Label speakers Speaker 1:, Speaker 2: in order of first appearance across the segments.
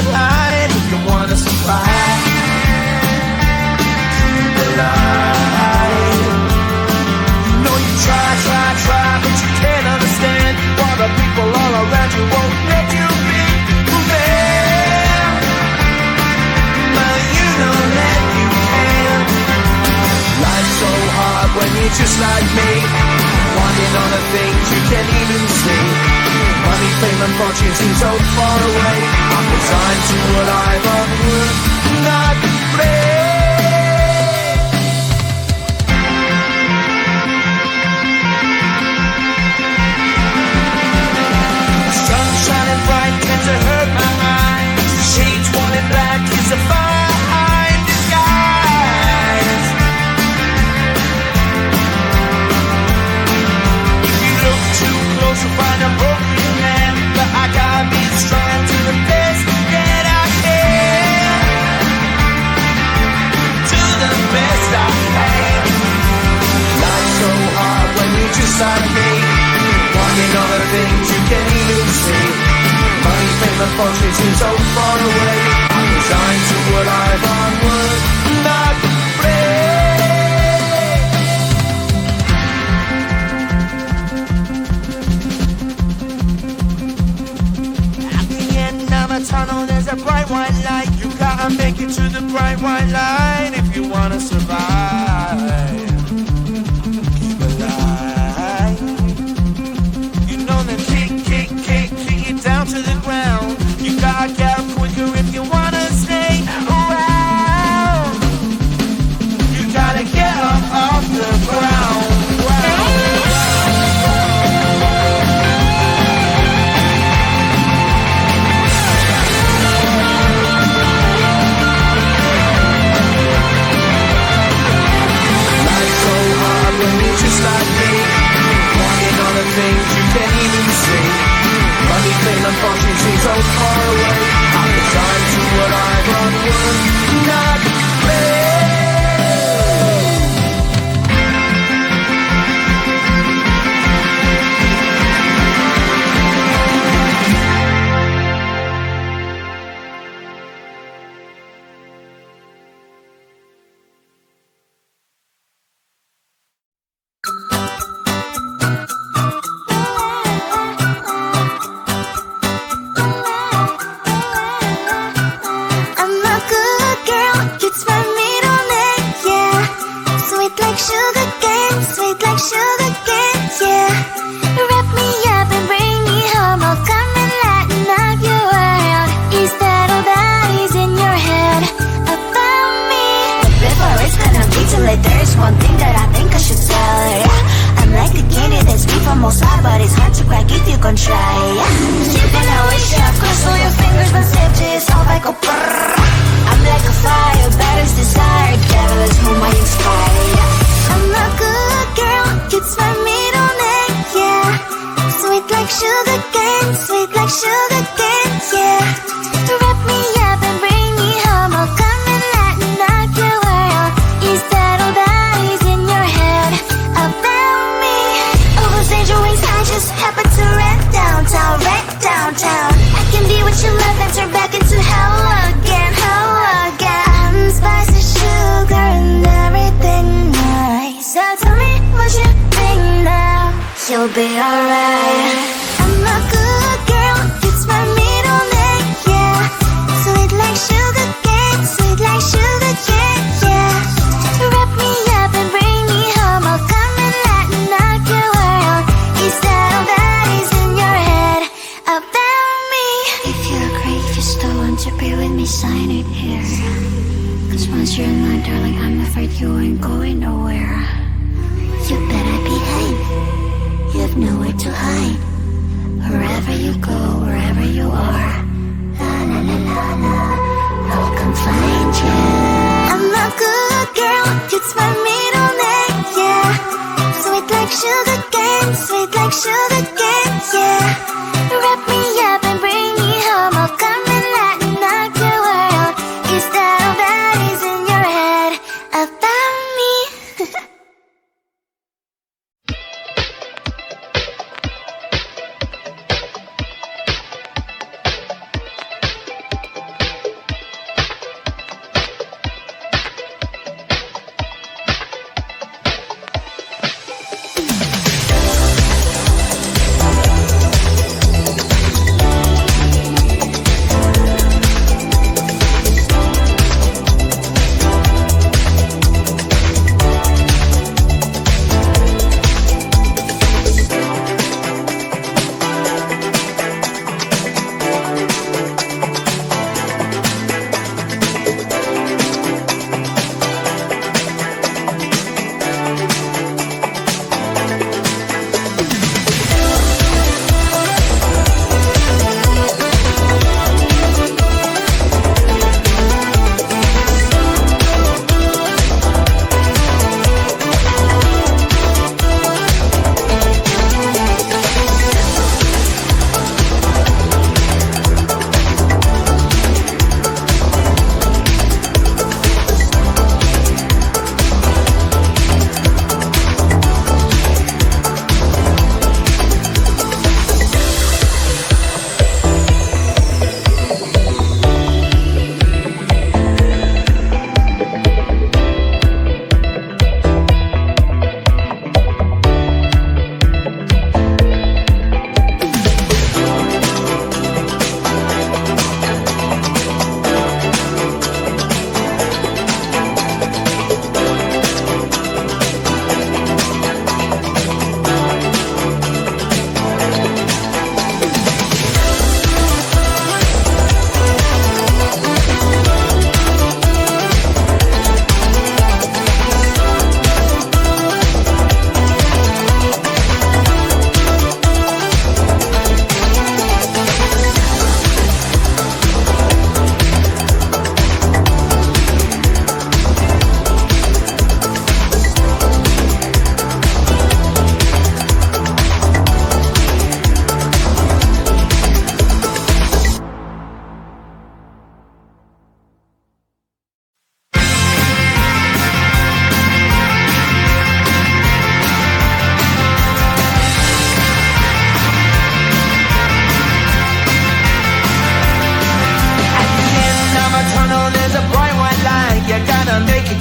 Speaker 1: that line if you wanna survive. Keep alive. You know you try, but you can't understand why the people all around you won't let you be who they are. But you know that you can. Life's so hard when you're just like me, wanting all the things you can't even see. Money, fame and fortune seem so far away. I'm resigned to what I've unwould not play. Sun shining bright tends to hurt my eyes. Shades worn in black is a fine disguise. If you look too close you'll find a broken man, but I gotta be strong to the best that I can. To the best I can. Life's so hard when you're just like me, wanting all the things you can't even see. Money, fame and fortune seem so far away. I'm resigned to what I've onward not play. At the end of a tunnel there's a bright white light. You gotta make it to the bright white light if you wanna survive. Keep alive. You know that kick you down to the ground. You gotta get up quicker if you wanna stay around. You gotta get up off the ground. Life's so hard when you're just like me, wanting all the things you can't even see. Money, fame and fortune seem so far away. I'm resigned to what I've onward not play.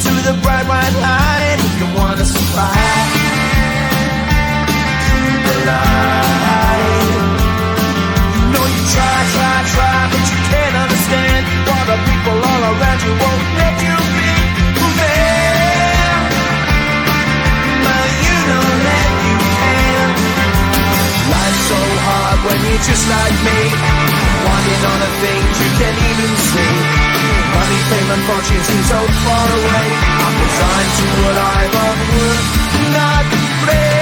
Speaker 1: to the bright white line if you wanna survive. Keep alive. You know you try, but you can't understand why the people all around you won't let you be who they are. But you know that you can. Life's so hard when you're just like me, wanting all the things you can't even see. Money, fame and fortune seem so far away. I'm resigned to what I want, would not play.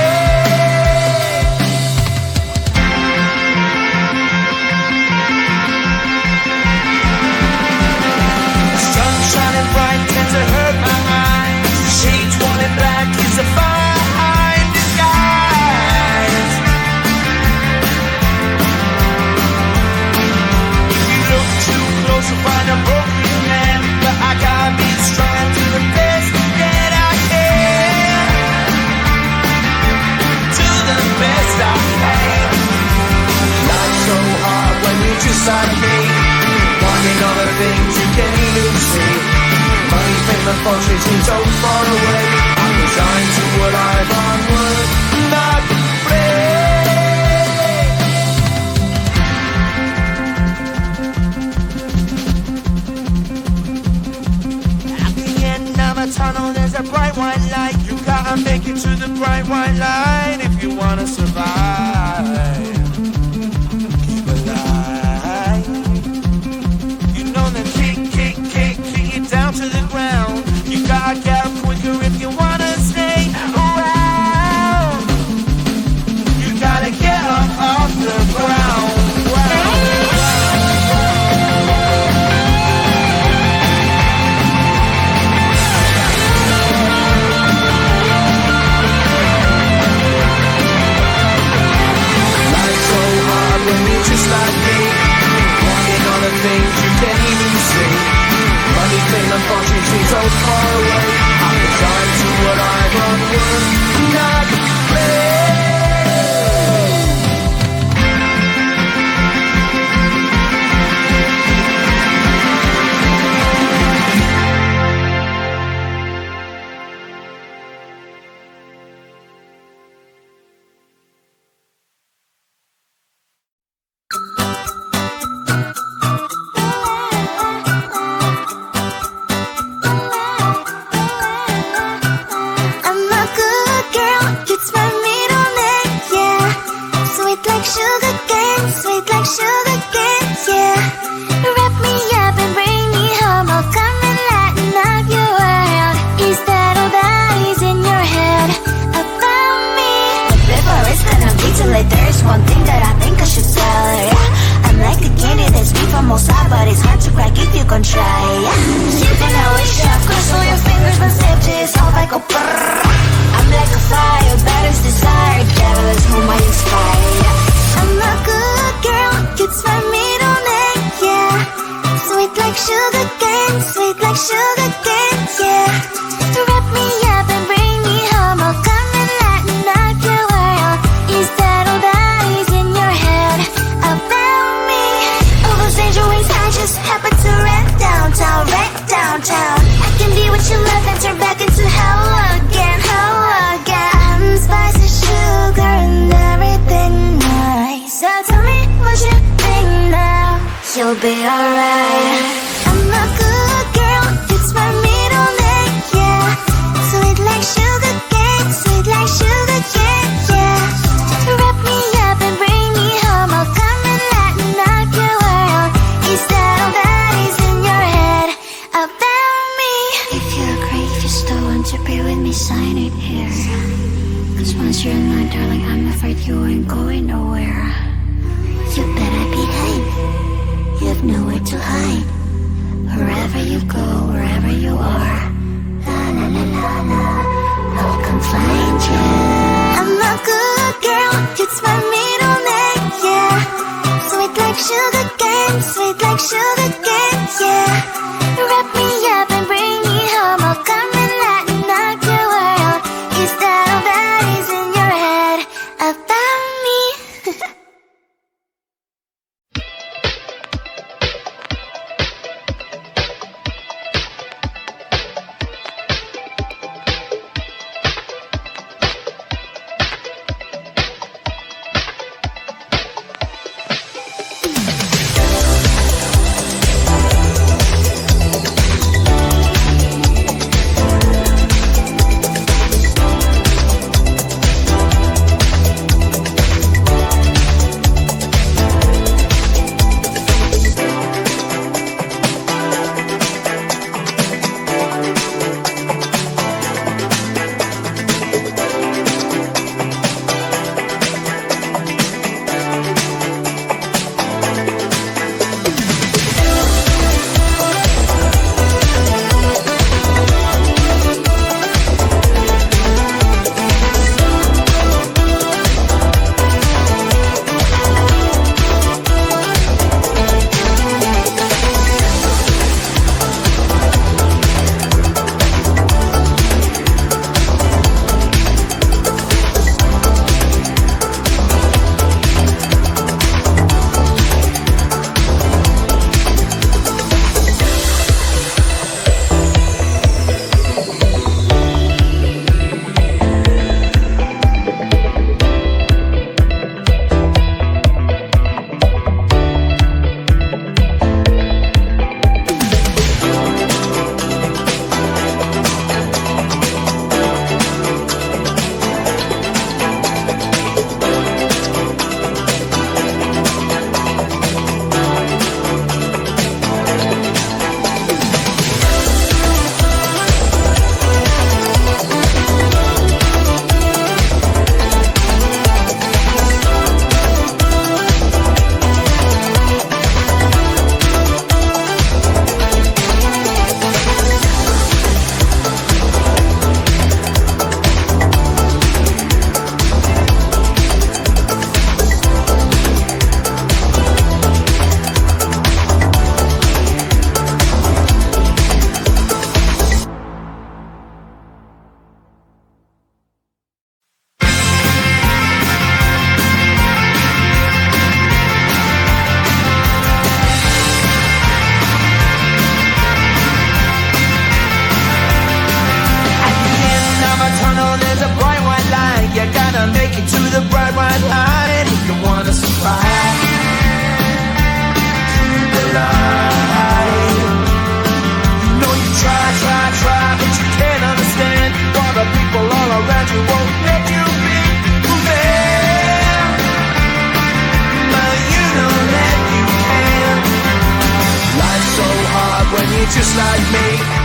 Speaker 1: Sun shining bright tends to hurt my eyes. Shades worn in black is a fine disguise. If you look too close you'll find a broken man, but I gotta be strong to the best that I can. To the best I can. Life's so hard when you're just like me, wanting all the things you can't even see. Money, fame and fortune seem so far away. I'm resigned to what I want, would not At the end of a tunnel there's a bright white light. You gotta make it to the bright white light if you wanna survive. Keep alive. You know the kick it down to the ground. You gotta get up quicker if you wanna stay around. You gotta get up off the ground. Just like me, wanting all the things you can't even see. Money, fame and fortune seem so far away. I'm resigned to what I want, would not play. you, won't let you be there. But you know that you can. Life's so hard when you're just like me.